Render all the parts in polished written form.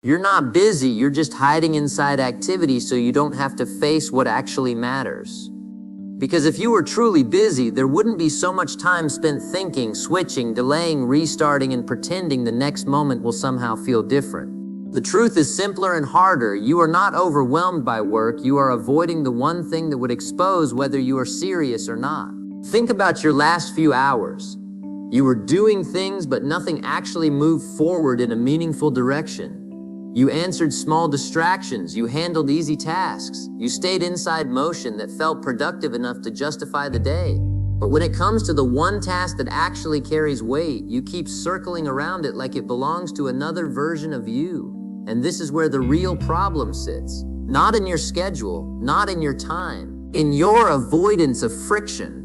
You're not busy, you're just hiding inside activity so you don't have to face what actually matters. Because if you were truly busy, there wouldn't be so much time spent thinking, switching, delaying, restarting, and pretending the next moment will somehow feel different. The truth is simpler and harder. You are not overwhelmed by work, you are avoiding the one thing that would expose whether you are serious or not. Think about your last few hours. You were doing things, but nothing actually moved forward in a meaningful direction. You answered small distractions, you handled easy tasks, you stayed inside motion that felt productive enough to justify the day. But when it comes to the one task that actually carries weight, you keep circling around it like it belongs to another version of you. And this is where the real problem sits. Not in your schedule, not in your time, in your avoidance of friction.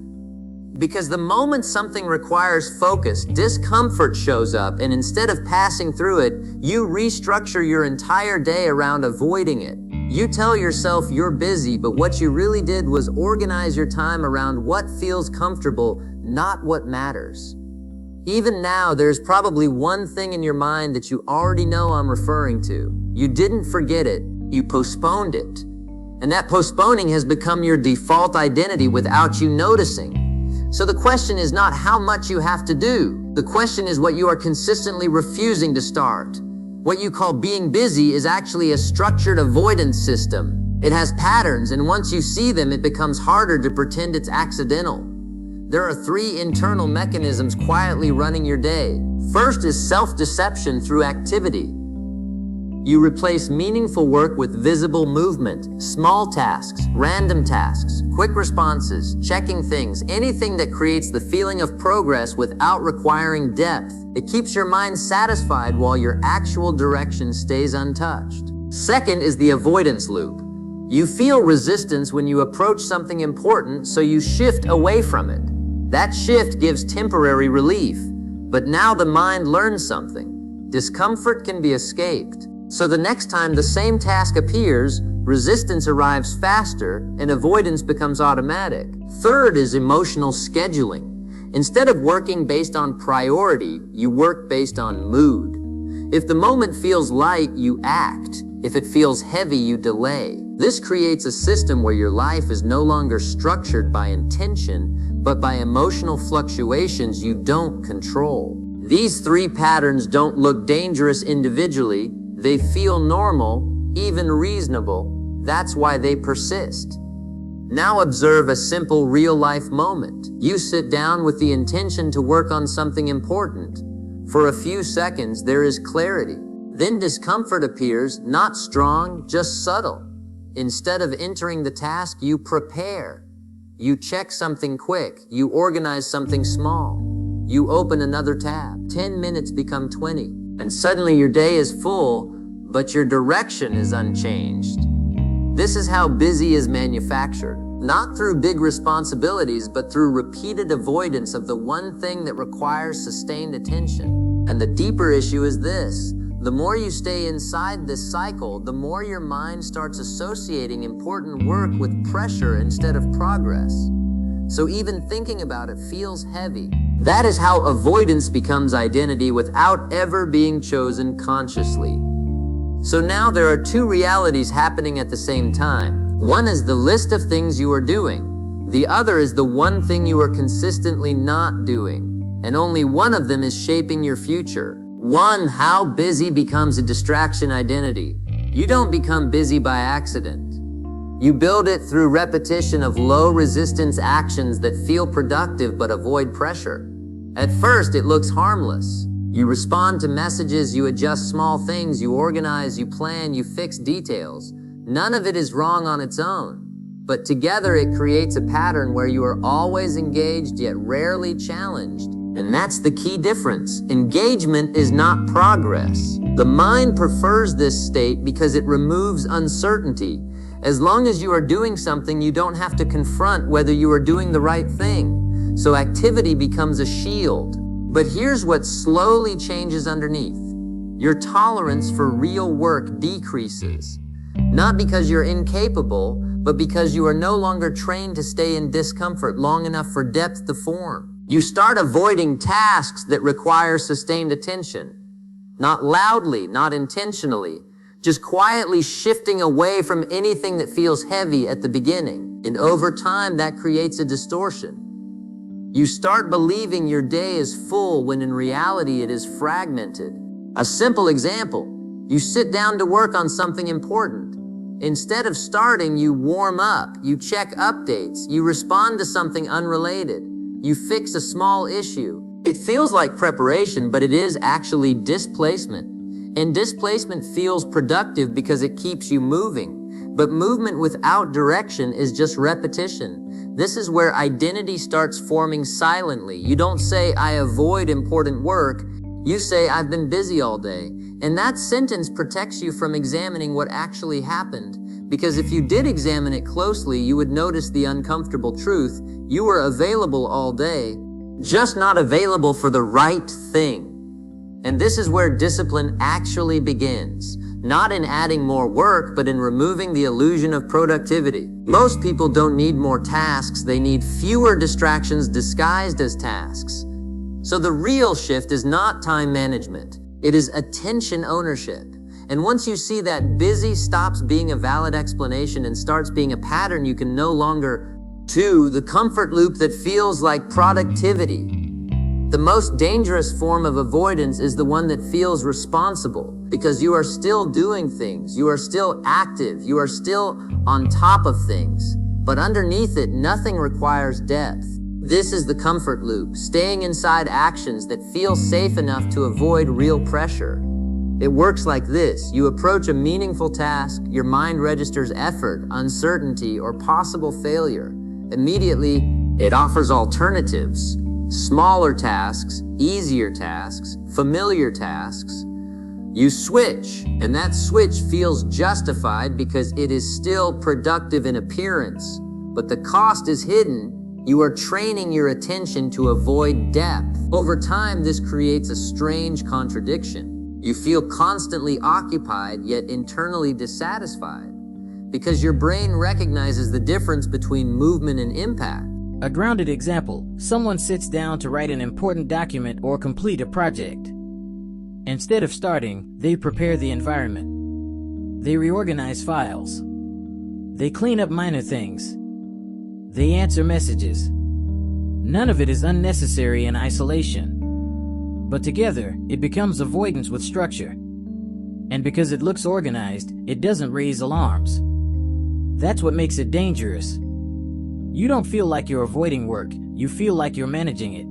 Because the moment something requires focus, discomfort shows up, and instead of passing through it, you restructure your entire day around avoiding it. You tell yourself you're busy, but what you really did was organize your time around what feels comfortable, not what matters. Even now, there's probably one thing in your mind that you already know I'm referring to. You didn't forget it, you postponed it. And that postponing has become your default identity without you noticing. So the question is not how much you have to do. The question is what you are consistently refusing to start. What you call being busy is actually a structured avoidance system. It has patterns, and once you see them, it becomes harder to pretend it's accidental. There are 3 internal mechanisms quietly running your day. First is self-deception through activity. You replace meaningful work with visible movement, small tasks, random tasks, quick responses, checking things, anything that creates the feeling of progress without requiring depth. It keeps your mind satisfied while your actual direction stays untouched. Second is the avoidance loop. You feel resistance when you approach something important, so you shift away from it. That shift gives temporary relief, but now the mind learns something. Discomfort can be escaped. So the next time the same task appears, resistance arrives faster and avoidance becomes automatic. Third is emotional scheduling. Instead of working based on priority, you work based on mood. If the moment feels light, you act. If it feels heavy, you delay. This creates a system where your life is no longer structured by intention, but by emotional fluctuations you don't control. These 3 patterns don't look dangerous individually. They feel normal, even reasonable. That's why they persist. Now observe a simple real-life moment. You sit down with the intention to work on something important. For a few seconds, there is clarity. Then discomfort appears, not strong, just subtle. Instead of entering the task, you prepare. You check something quick. You organize something small. You open another tab. 10 minutes become 20. And suddenly your day is full, but your direction is unchanged. This is how busy is manufactured, not through big responsibilities, but through repeated avoidance of the one thing that requires sustained attention. And the deeper issue is this: the more you stay inside this cycle, the more your mind starts associating important work with pressure instead of progress. So even thinking about it feels heavy. That is how avoidance becomes identity without ever being chosen consciously. So now there are 2 realities happening at the same time. One is the list of things you are doing. The other is the one thing you are consistently not doing. And only one of them is shaping your future. One, how busy becomes a distraction identity. You don't become busy by accident. You build it through repetition of low-resistance actions that feel productive but avoid pressure. At first, it looks harmless. You respond to messages, you adjust small things, you organize, you plan, you fix details. None of it is wrong on its own. But together it creates a pattern where you are always engaged yet rarely challenged. And that's the key difference. Engagement is not progress. The mind prefers this state because it removes uncertainty. As long as you are doing something, you don't have to confront whether you are doing the right thing. So activity becomes a shield. But here's what slowly changes underneath. Your tolerance for real work decreases. Not because you're incapable, but because you are no longer trained to stay in discomfort long enough for depth to form. You start avoiding tasks that require sustained attention. Not loudly, not intentionally, just quietly shifting away from anything that feels heavy at the beginning. And over time, that creates a distortion. You start believing your day is full when in reality it is fragmented. A simple example, you sit down to work on something important. Instead of starting, you warm up, you check updates, you respond to something unrelated, you fix a small issue. It feels like preparation, but it is actually displacement. And displacement feels productive because it keeps you moving. But movement without direction is just repetition. This is where identity starts forming silently. You don't say, I avoid important work. You say, I've been busy all day. And that sentence protects you from examining what actually happened. Because if you did examine it closely, you would notice the uncomfortable truth. You were available all day, just not available for the right thing. And this is where discipline actually begins. Not in adding more work, but in removing the illusion of productivity. Most people don't need more tasks, they need fewer distractions disguised as tasks. So the real shift is not time management. It is attention ownership. And once you see that busy stops being a valid explanation and starts being a pattern you can no longer do, the comfort loop that feels like productivity. The most dangerous form of avoidance is the one that feels responsible, because you are still doing things, you are still active, you are still on top of things, but underneath it, nothing requires depth. This is the comfort loop, staying inside actions that feel safe enough to avoid real pressure. It works like this. You approach a meaningful task, your mind registers effort, uncertainty, or possible failure. Immediately, it offers alternatives. Smaller tasks, easier tasks, familiar tasks. You switch, and that switch feels justified because it is still productive in appearance, but the cost is hidden. You are training your attention to avoid depth. Over time, this creates a strange contradiction. You feel constantly occupied, yet internally dissatisfied, because your brain recognizes the difference between movement and impact. A grounded example, someone sits down to write an important document or complete a project. Instead of starting, they prepare the environment. They reorganize files. They clean up minor things. They answer messages. None of it is unnecessary in isolation. But together, it becomes avoidance with structure. And because it looks organized, it doesn't raise alarms. That's what makes it dangerous. You don't feel like you're avoiding work, you feel like you're managing it.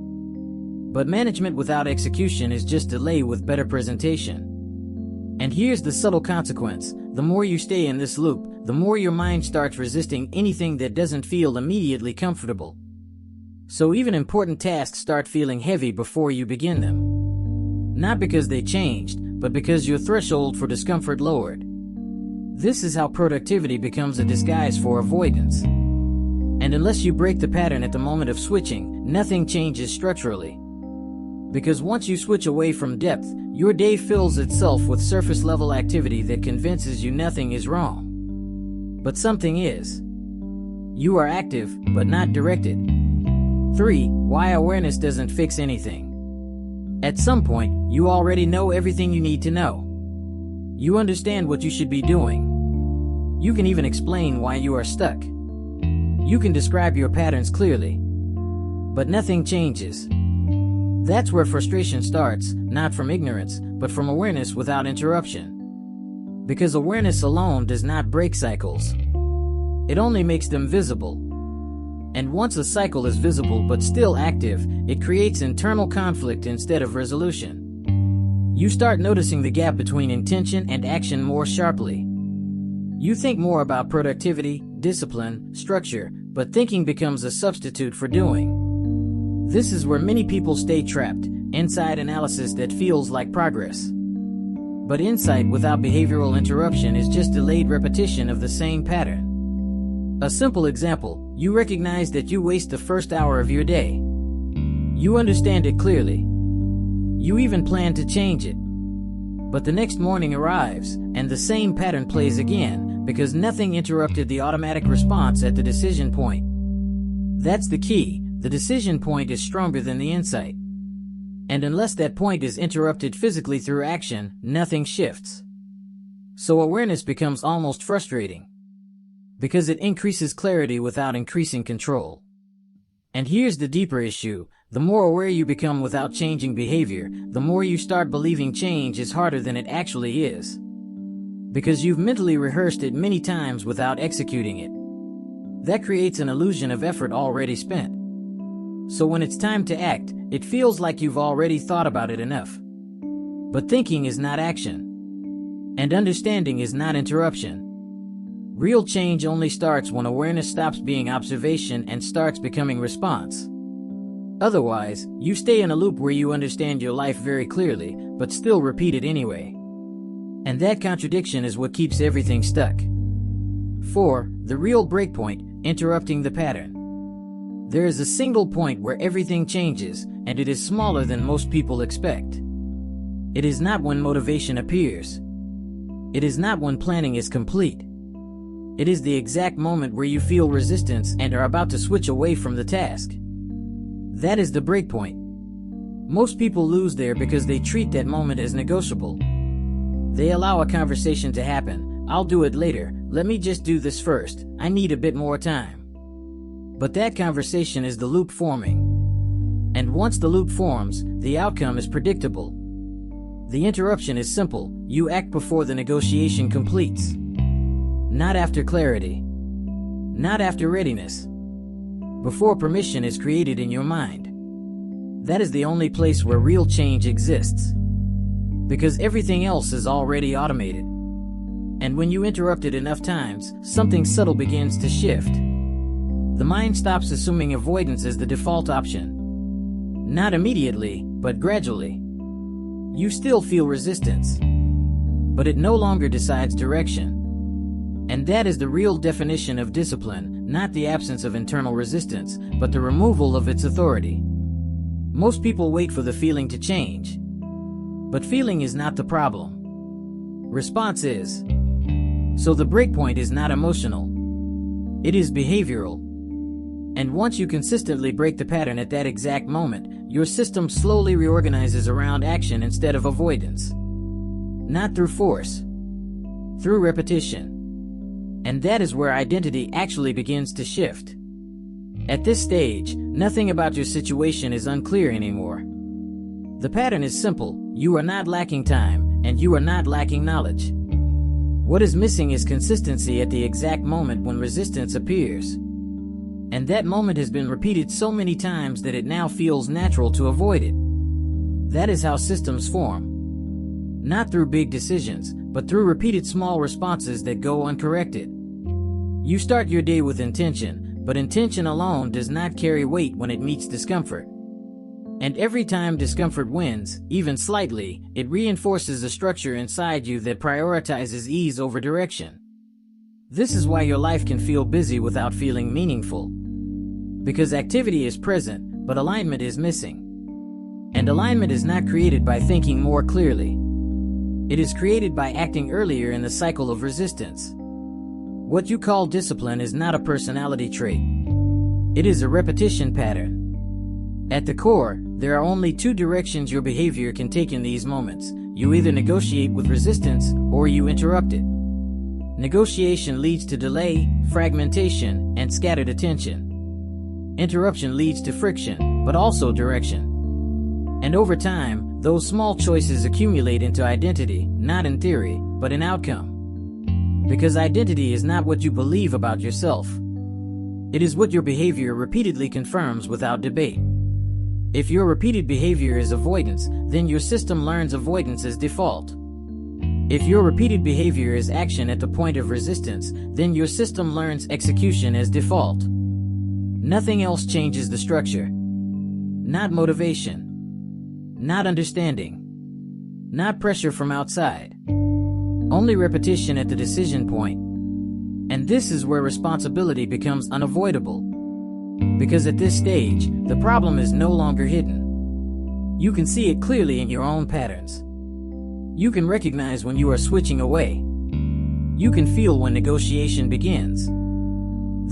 But management without execution is just delay with better presentation. And here's the subtle consequence. The more you stay in this loop, the more your mind starts resisting anything that doesn't feel immediately comfortable. So even important tasks start feeling heavy before you begin them. Not because they changed, but because your threshold for discomfort lowered. This is how productivity becomes a disguise for avoidance. And unless you break the pattern at the moment of switching, nothing changes structurally. Because once you switch away from depth, your day fills itself with surface-level activity that convinces you nothing is wrong. But something is. You are active, but not directed. 3. Why awareness doesn't fix anything. At some point, you already know everything you need to know. You understand what you should be doing. You can even explain why you are stuck. You can describe your patterns clearly, but nothing changes. That's where frustration starts, not from ignorance, but from awareness without interruption. Because awareness alone does not break cycles. It only makes them visible. And once a cycle is visible but still active, it creates internal conflict instead of resolution. You start noticing the gap between intention and action more sharply. You think more about productivity, discipline, structure, but thinking becomes a substitute for doing. This is where many people stay trapped, inside analysis that feels like progress. But insight without behavioral interruption is just delayed repetition of the same pattern. A simple example, you recognize that you waste the first hour of your day. You understand it clearly. You even plan to change it. But the next morning arrives, and the same pattern plays again, because nothing interrupted the automatic response at the decision point. That's the key. The decision point is stronger than the insight. And unless that point is interrupted physically through action, nothing shifts. So awareness becomes almost frustrating, because it increases clarity without increasing control. And here's the deeper issue. The more aware you become without changing behavior, the more you start believing change is harder than it actually is. Because you've mentally rehearsed it many times without executing it. That creates an illusion of effort already spent. So when it's time to act, it feels like you've already thought about it enough. But thinking is not action. And understanding is not interruption. Real change only starts when awareness stops being observation and starts becoming response. Otherwise, you stay in a loop where you understand your life very clearly, but still repeat it anyway. And that contradiction is what keeps everything stuck. 4. The real breakpoint, interrupting the pattern. There is a single point where everything changes, and it is smaller than most people expect. It is not when motivation appears. It is not when planning is complete. It is the exact moment where you feel resistance and are about to switch away from the task. That is the breakpoint. Most people lose there because they treat that moment as negotiable. They allow a conversation to happen. I'll do it later. Let me just do this first. I need a bit more time. But that conversation is the loop forming. And once the loop forms, the outcome is predictable. The interruption is simple. You act before the negotiation completes. Not after clarity. Not after readiness. Before permission is created in your mind. That is the only place where real change exists. Because everything else is already automated. And when you interrupt it enough times, something subtle begins to shift. The mind stops assuming avoidance as the default option. Not immediately, but gradually. You still feel resistance. But it no longer decides direction. And that is the real definition of discipline, not the absence of internal resistance, but the removal of its authority. Most people wait for the feeling to change. But feeling is not the problem. Response is. So the breakpoint is not emotional. It is behavioral. And once you consistently break the pattern at that exact moment, your system slowly reorganizes around action instead of avoidance. Not through force. Through repetition. And that is where identity actually begins to shift. At this stage, nothing about your situation is unclear anymore. The pattern is simple. You are not lacking time, and you are not lacking knowledge. What is missing is consistency at the exact moment when resistance appears. And that moment has been repeated so many times that it now feels natural to avoid it. That is how systems form. Not through big decisions, but through repeated small responses that go uncorrected. You start your day with intention, but intention alone does not carry weight when it meets discomfort. And every time discomfort wins, even slightly, it reinforces a structure inside you that prioritizes ease over direction. This is why your life can feel busy without feeling meaningful. Because activity is present, but alignment is missing. And alignment is not created by thinking more clearly. It is created by acting earlier in the cycle of resistance. What you call discipline is not a personality trait. It is a repetition pattern. At the core, there are only two directions your behavior can take in these moments. You either negotiate with resistance, or you interrupt it. Negotiation leads to delay, fragmentation, and scattered attention. Interruption leads to friction, but also direction. And over time, those small choices accumulate into identity, not in theory, but in outcome. Because identity is not what you believe about yourself. It is what your behavior repeatedly confirms without debate. If your repeated behavior is avoidance, then your system learns avoidance as default. If your repeated behavior is action at the point of resistance, then your system learns execution as default. Nothing else changes the structure. Not motivation. Not understanding. Not pressure from outside. Only repetition at the decision point. And this is where responsibility becomes unavoidable. Because at this stage, the problem is no longer hidden. You can see it clearly in your own patterns. You can recognize when you are switching away. You can feel when negotiation begins.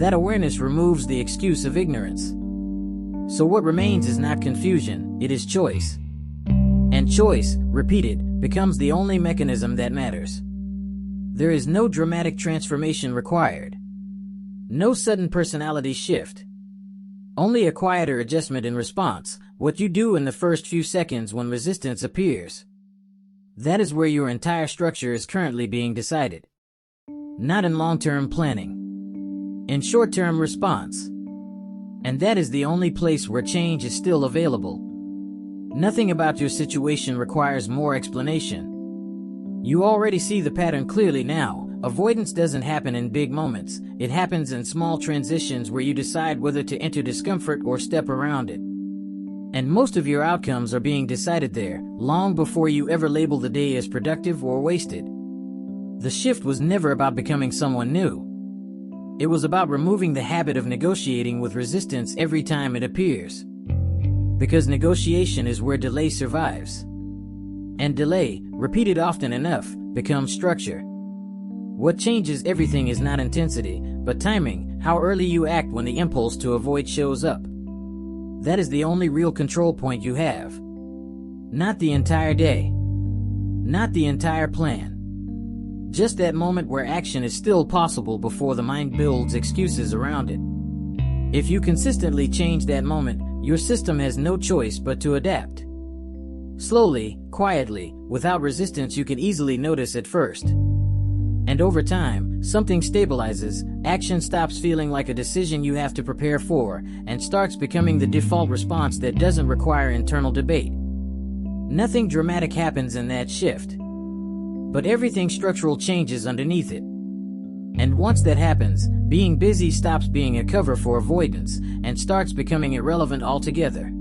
That awareness removes the excuse of ignorance. So what remains is not confusion, it is choice. And choice, repeated, becomes the only mechanism that matters. There is no dramatic transformation required. No sudden personality shift. Only a quieter adjustment in response, what you do in the first few seconds when resistance appears. That is where your entire structure is currently being decided. Not in long-term planning. In short-term response. And that is the only place where change is still available. Nothing about your situation requires more explanation. You already see the pattern clearly now. Avoidance doesn't happen in big moments. It happens in small transitions where you decide whether to enter discomfort or step around it. And most of your outcomes are being decided there, long before you ever label the day as productive or wasted. The shift was never about becoming someone new. It was about removing the habit of negotiating with resistance every time it appears. Because negotiation is where delay survives. And delay, repeated often enough, becomes structure. What changes everything is not intensity, but timing, how early you act when the impulse to avoid shows up. That is the only real control point you have. Not the entire day. Not the entire plan. Just that moment where action is still possible before the mind builds excuses around it. If you consistently change that moment, your system has no choice but to adapt. Slowly, quietly, without resistance you can easily notice at first. And over time, something stabilizes, action stops feeling like a decision you have to prepare for, and starts becoming the default response that doesn't require internal debate. Nothing dramatic happens in that shift. But everything structural changes underneath it. And once that happens, being busy stops being a cover for avoidance, and starts becoming irrelevant altogether.